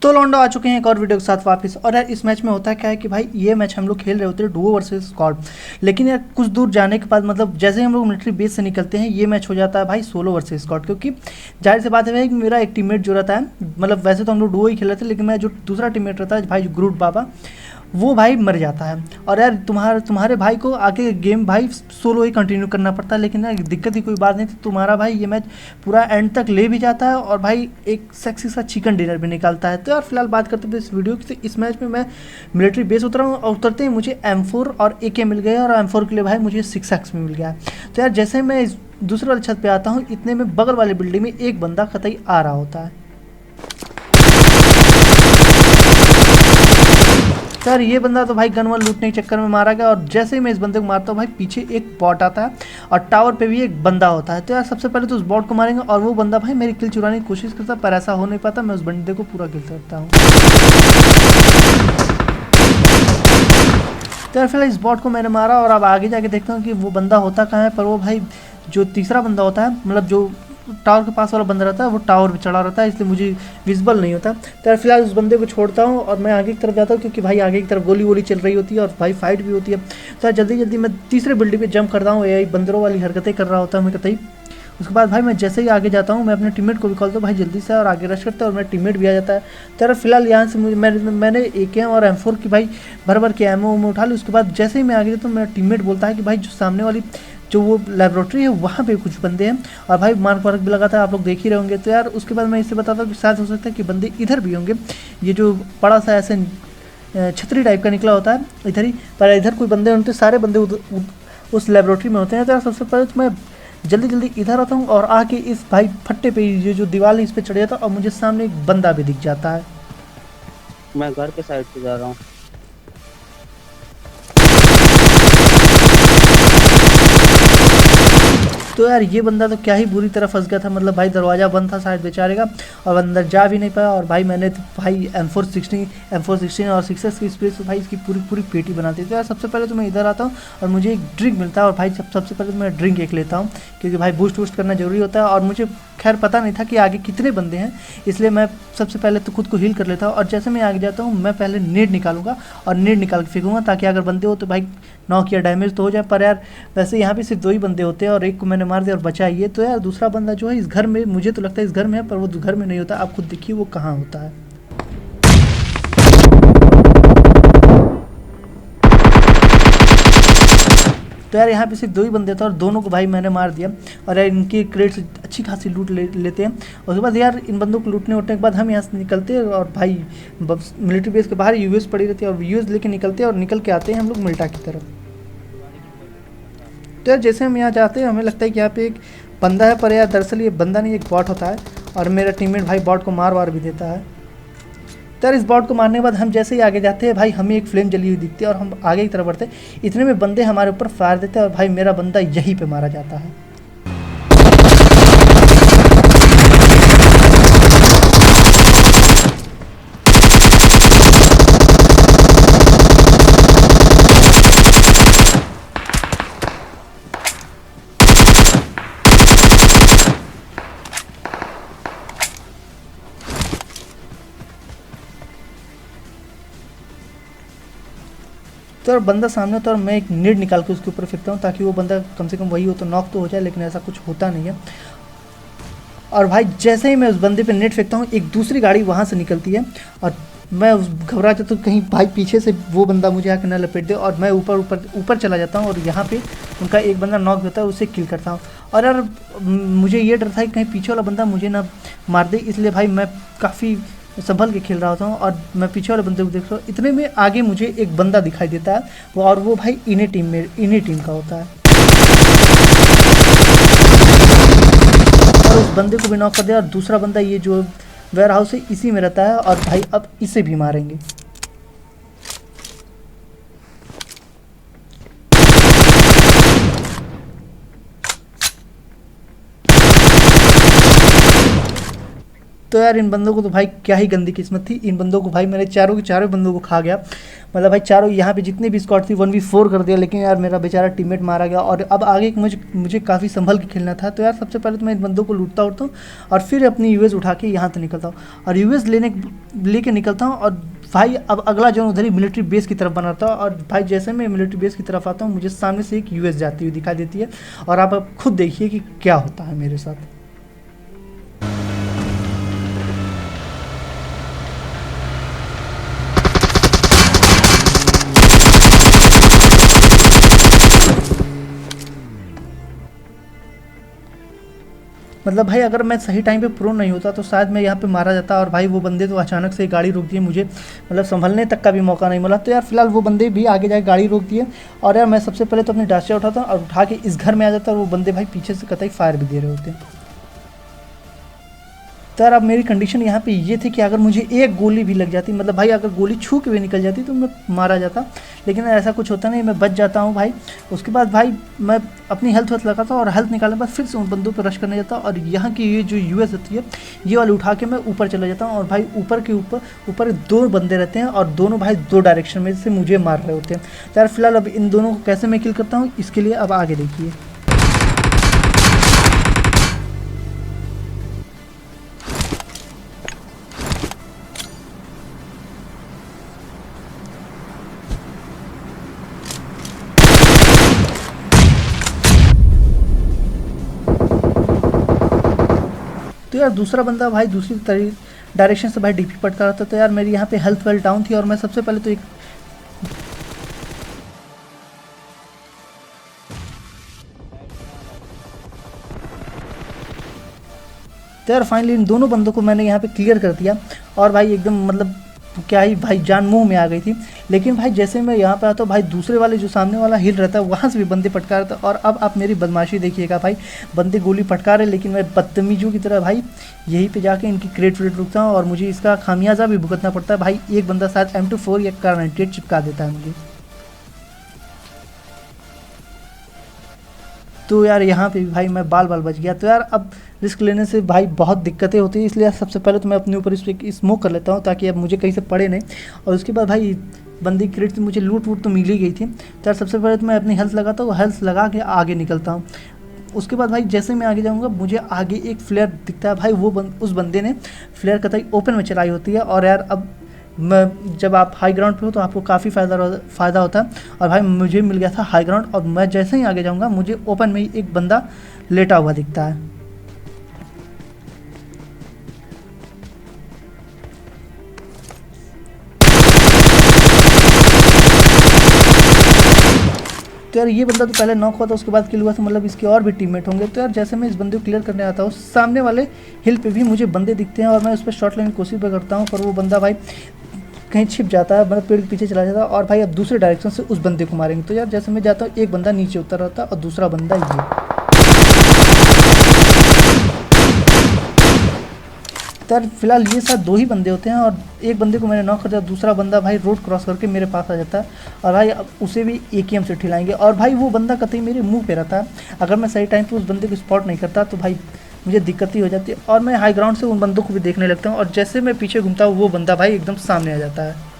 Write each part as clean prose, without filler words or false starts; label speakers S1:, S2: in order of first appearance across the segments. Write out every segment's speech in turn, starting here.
S1: तो लौंडो आ चुके हैं एक और वीडियो के साथ वापस। और यार इस मैच में होता क्या है कि भाई ये मैच हम लोग खेल रहे होते हैं डुओ वर्सेस स्क्वाड, लेकिन यार कुछ दूर जाने के बाद मतलब जैसे ही हम लोग मिलिट्री बेस से निकलते हैं ये मैच हो जाता है भाई सोलो वर्सेस स्क्वाड। क्योंकि जाहिर सी बात है कि मेरा एक टीममेट जो रहता है, मतलब वैसे तो हम लोग डुओ ही खेल रहे थे, लेकिन मैं जो दूसरा टीममेट रहता है भाई ग्रूट बाबा, वो भाई मर जाता है। और यार तुम्हारे भाई को आगे गेम भाई सोलो ही कंटिन्यू करना पड़ता है। लेकिन यार दिक्कत की कोई बात नहीं थी, तुम्हारा भाई ये मैच पूरा एंड तक ले भी जाता है और भाई एक सेक्सी सा चिकन डिनर भी निकालता है। तो यार फिलहाल बात करते हैं इस वीडियो की। इस मैच में मैं मिलिट्री बेस उतरा हूँ और उतरते ही मुझे M4 और AK मिल गया और M4 के लिए भाई मुझे 6x में मिल गया। तो यार जैसे मैं इस दूसरे वाले छत पर आता हूँ, इतने में बगल वाली बिल्डिंग में एक बंदा कतई आ रहा होता है। सर ये बंदा तो भाई गनवर लूटने के चक्कर में मारा गया। और जैसे ही मैं इस बंदे को मारता हूँ भाई पीछे एक बॉट आता है और टावर पे भी एक बंदा होता है। तो यार सबसे पहले तो उस बॉट को मारेंगे और वो बंदा भाई मेरी किल चुराने की कोशिश करता है, पर ऐसा हो नहीं पाता। मैं उस बंदे को पूरा किल करता हूँ। तो यार फिलहाल इस बॉट को मैंने मारा और अब आगे जाके देखता हूँ कि वो बंदा होता कहाँ है। पर वो भाई जो तीसरा बंदा होता है, मतलब जो टावर के पास वाला बंदा रहता है, वो टावर पे चढ़ा रहता है, इसलिए मुझे विजिबल नहीं होता। तो यार फिलहाल उस बंदे को छोड़ता हूँ और मैं आगे की तरफ जाता हूँ, क्योंकि भाई आगे की तरफ गोली वोली चल रही होती है और भाई फाइट भी होती है। तो यार जल्दी जल्दी मैं तीसरे बिल्डिंग पे जंप करता हूँ। यही बंदरों वाली हरकतें कर रहा होता हूँ मैं कतई। उसके बाद भाई मैं जैसे ही आगे जाता हूँ मैं अपने टीममेट को भी कॉल दूँ भाई जल्दी से, और आगे रश करता है और मेरा टीममेट भी आ जाता है। तो यार फिलहाल यहाँ से मैंने AK और M4 की भाई भर के एमओ में उठा ली। उसके बाद जैसे ही मैं आगे जाता हूँ मेरा टीममेट बोलता है कि भाई जो सामने वाली जो वो लेबोरेटरी है वहाँ पे कुछ बंदे हैं और भाई मार्क वार्क भी लगाता है, आप लोग देख ही रहे होंगे। तो यार उसके बाद मैं इससे बताता हूँ कि शायद हो सकता है कि बंदे इधर भी होंगे। ये जो बड़ा सा ऐसे छतरी टाइप का निकला होता है इधर ही, पर इधर कोई बंदे होते, सारे बंदे उस लेबोरेटरी में होते हैं। तो यार सबसे पहले तो मैं जल्दी जल्दी इधर आता हूँ और आके इस भाई फट्टे पे ये जो दीवार है इस पर चढ़ जाता हूँ और मुझे सामने एक बंदा भी दिख जाता है।
S2: मैं घर के साइड से जा रहा हूँ।
S1: तो यार ये बंदा तो क्या ही बुरी तरह फंस गया था, मतलब भाई दरवाज़ा बंद था शायद बेचारे का और अंदर जा भी नहीं पाया। और भाई मैंने तो भाई M416 और 6x की स्पेस भाई इसकी पूरी पूरी पेटी बनाती है। तो यार सबसे पहले तो मैं इधर आता हूँ और मुझे एक ड्रिंक मिलता है और भाई सबसे पहले तो मैं ड्रिंक एक लेता हूँ, क्योंकि भाई बूस्ट करना जरूरी होता है। और मुझे खैर पता नहीं था कि आगे कितने बंदे हैं, इसलिए मैं सबसे पहले तो खुद को हील कर लेता हूँ। और जैसे मैं आगे जाता हूँ मैं पहले नेट निकालूंगा और नेट निकाल के फेंकूंगा, ताकि अगर बंदे हो तो भाई नॉक या डैमेज तो हो जाए। पर यार वैसे यहाँ पे सिर्फ 2 ही बंदे होते हैं और एक को मैंने मार दिया और बचा ये। तो यार दूसरा बंदा जो है इस घर में, मुझे तो लगता है इस घर में है, पर वो घर में नहीं होता। आप खुद देखिए वो कहाँ होता है। तो यार यहाँ पे सिर्फ 2 ही बंदे थे और दोनों को भाई मैंने मार दिया। और यार इनकी क्रेट से अच्छी खासी लूट लेते हैं। उसके बाद यार इन बंदों को लूटने के बाद हम यहाँ से निकलते हैं और भाई मिलिट्री बेस के बाहर US पड़ी रहती है और US लेके निकलते हैं और निकल के आते हैं हम लोग मिल्टा की तरफ। तो यार जैसे हम यहाँ जाते हैं हमें लगता है कि यहाँ पे एक बंदा है, पर यार दरअसल ये बंदा नहीं, एक बॉट होता है। और मेरा टीममेट भाई बॉट को मार भी देता है। तो यार इस बॉट को मारने के बाद हम जैसे ही आगे जाते हैं भाई हमें एक फ्लेम जली हुई दिखती है और हम आगे की तरफ बढ़ते हैं। इतने में बंदे हमारे ऊपर फायर देते हैं और भाई मेरा बंदा यहीं पे मारा जाता है। तो यार बंदा सामने तो और मैं एक नेट निकाल के उसके ऊपर फेंकता हूँ, ताकि वो बंदा कम से कम वही हो तो नॉक तो हो जाए, लेकिन ऐसा कुछ होता नहीं है। और भाई जैसे ही मैं उस बंदे पे नेट फेंकता हूँ एक दूसरी गाड़ी वहाँ से निकलती है और मैं उस घबरा जाता हूँ कहीं भाई पीछे से वो बंदा मुझे आके न लपेट दे। और मैं ऊपर चला जाता हूँ और यहाँ पे उनका एक बंदा नॉक होता है, उसे किल करता हूँ। और यार मुझे ये डर था कि कहीं पीछे वाला बंदा मुझे ना मार दे, इसलिए भाई मैं काफ़ी संभल के खेल रहा होता हूँ और मैं पीछे वाले बंदे को देख रहा हूँ। इतने में आगे मुझे एक बंदा दिखाई देता है और वो भाई इन्हीं टीम का होता है। और उस बंदे को भी नॉक कर दिया और दूसरा बंदा ये जो वेयर हाउस है इसी में रहता है और भाई अब इसे भी मारेंगे। तो यार इन बंदों को तो भाई क्या ही गंदी किस्मत थी, इन बंदों को भाई मेरे चारों के चारों बंदों को खा गया। मतलब भाई चारों यहाँ पे जितने भी स्क्वाड थी 1v4 कर दिया, लेकिन यार मेरा बेचारा टीममेट मारा गया। और अब आगे मुझे काफ़ी संभल के खेलना था। तो यार सबसे पहले तो मैं इन बंदों को लूटता उठता हूँ और फिर अपनी यूएस उठा के यहाँ से निकलता हूँ और यूएस लेके निकलता हूँ। और भाई अब अगला जोन उधर ही मिलिट्री बेस की तरफ बनाता हूँ। और भाई जैसे मैं मिलिट्री बेस की तरफ आता हूँ मुझे सामने से एक यूएस जाती हुई दिखाई देती है और आप अब खुद देखिए कि क्या होता है मेरे साथ। मतलब भाई अगर मैं सही टाइम पे प्रो नहीं होता तो शायद मैं यहाँ पे मारा जाता। और भाई वो बंदे तो अचानक से गाड़ी रोक दिए, मुझे मतलब संभलने तक का भी मौका नहीं मिला। तो यार फिलहाल वो बंदे भी आगे जाके गाड़ी रोक दिए और यार मैं सबसे पहले तो अपनी डास्टिया उठाता और उठा के इस घर में आ जाता और वो बंदे भाई पीछे से कतई फायर भी दे रहे होते हैं। तो यार अब मेरी कंडीशन यहाँ पे ये थी कि अगर मुझे एक गोली भी लग जाती, मतलब भाई अगर गोली छू के भी निकल जाती तो मैं मारा जाता, लेकिन ऐसा कुछ होता नहीं, मैं बच जाता हूँ भाई। उसके बाद भाई मैं अपनी हेल्थ लगाता और हेल्थ निकालने के बाद फिर से उन बंदों पर रश करने जाता और यहाँ की ये जो यूएस होती है ये वाली उठा के मैं ऊपर चला जाता हूँ। और भाई ऊपर के ऊपर 2 बंदे रहते हैं और दोनों भाई 2 डायरेक्शन में से मुझे मार रहे होते हैं। तो यार फिलहाल अब इन दोनों को कैसे मैं किल करता हूँ इसके लिए अब आगे देखिए। तो यार दूसरा बंदा भाई दूसरी डायरेक्शन से भाई डीपी पटका रहा था। तो यार मेरी यहाँ पे हेल्थ वेल डाउन थी और मैं सबसे पहले तो एक तो यार फाइनली इन दोनों बंदों को मैंने यहाँ पे क्लियर कर दिया और भाई एकदम मतलब क्या ही भाई जान मुंह में आ गई थी। लेकिन भाई जैसे मैं यहाँ पे आता हूँ भाई दूसरे वाले जो सामने वाला हिल रहता है वहाँ से भी बंदे पटका रहा था। और अब आप मेरी बदमाशी देखिएगा भाई, बंदे गोली पटका रहे लेकिन मैं बदतमीजों की तरह भाई यहीं पे जाके इनकी क्रेट व्रेट रुकता हूँ और मुझे इसका खामियाजा भी भुगतना पड़ता है। भाई एक बंदा शायद M24 या Kar98 चिपका देता है मुझे। तो यार यहाँ पे भी भाई मैं बाल बच गया। तो यार अब रिस्क लेने से भाई बहुत दिक्कतें होती हैं, इसलिए सबसे पहले तो मैं अपने ऊपर इस पर स्मोक कर लेता हूँ ताकि अब मुझे कहीं से पड़े नहीं। और उसके बाद भाई बंदी क्रेट से मुझे लूट वूट तो मिल ही गई थी। तो यार सबसे पहले तो मैं अपनी हेल्थ लगाता हूँ, हेल्थ लगा के आगे निकलता हूँ। उसके बाद भाई जैसे मैं आगे जाऊँगा मुझे आगे एक फ्लेयर दिखता है भाई, वो उस बंदे ने फ्लेयर कतई ओपन में चलाई होती है। और यार अब मैं जब आप हाई ग्राउंड पे हो तो आपको काफ़ी फ़ायदा होता है। और भाई मुझे मिल गया था हाई ग्राउंड और मैं जैसे ही आगे जाऊंगा मुझे ओपन में ही एक बंदा लेटा हुआ दिखता है। तो यार ये बंदा तो पहले नॉक हुआ था, उसके बाद किल हुआ था, मतलब इसके और भी टीममेट होंगे। तो यार जैसे मैं इस बंदे को क्लियर करने आता हूँ सामने वाले हिल पे भी मुझे बंदे दिखते हैं और मैं उस पर शॉट लेने की कोशिश भी करता हूँ, पर वो बंदा भाई कहीं छिप जाता है, मतलब पेड़ के पीछे चला जाता है। और भाई अब दूसरे डायरेक्शन से उस बंदे को मारेंगे। तो यार जैसे मैं जाता हूँ एक बंदा नीचे उतर रहता है और दूसरा बंदा ये। तो यार फिलहाल ये साथ 2 ही बंदे होते हैं और एक बंदे को मैंने नॉक कर दिया, दूसरा बंदा भाई रोड क्रॉस करके मेरे पास आ जाता है और भाई अब उसे भी AKM से ठिलाएंगे। और भाई वो बंदा कतई मेरे मुंह पे रहता है, अगर मैं सही टाइम पे उस बंदे को स्पॉट नहीं करता तो भाई मुझे दिक्कत ही हो जाती है। और मैं हाई ग्राउंड से उन बंदों को भी देखने लगता हूँ और जैसे मैं पीछे घूमता हूँ वो बंदा भाई एकदम सामने आ जाता है।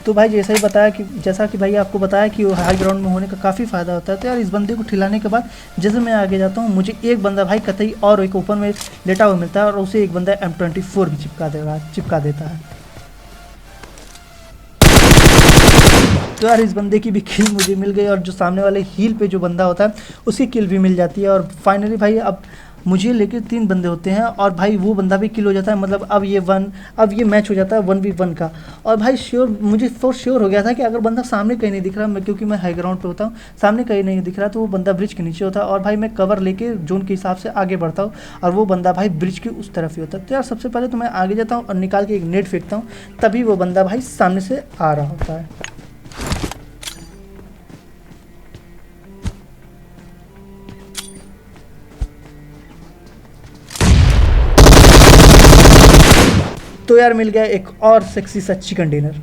S1: तो भाई जैसा कि भाई आपको बताया कि हाई ग्राउंड में होने का काफ़ी फ़ायदा होता है। तो यार इस बंदे को ठिलाने के बाद जैसे मैं आगे जाता हूँ मुझे एक बंदा भाई कतई और एक ऊपर में लेटा हुआ मिलता है और उसे एक बंदा M24 भी चिपका देता है। तो यार इस बंदे की भी किल मुझे मिल गई और जो सामने वाले हील पे जो बंदा होता है उसकी किल भी मिल जाती है। और फाइनली भाई अब मुझे लेके 3 बंदे होते हैं और भाई वो बंदा भी किल हो जाता है। मतलब अब ये मैच हो जाता है 1v1 का। और भाई मुझे फॉर श्योर हो गया था कि अगर बंदा सामने कहीं नहीं दिख रहा, क्योंकि मैं हाई ग्राउंड पे होता हूँ, सामने कहीं नहीं दिख रहा तो वो बंदा ब्रिज के नीचे होता है। और भाई मैं कवर लेके जोन के हिसाब से आगे बढ़ता हूँ और वो बंदा भाई ब्रिज के उस तरफ ही होता है। तो यार सबसे पहले तो मैं आगे जाता हूँ और निकाल के एक नेट फेंकता हूँ, तभी वो बंदा भाई सामने से आ रहा होता है। तो यार मिल गया एक और सेक्सी सा चिकन डिनर।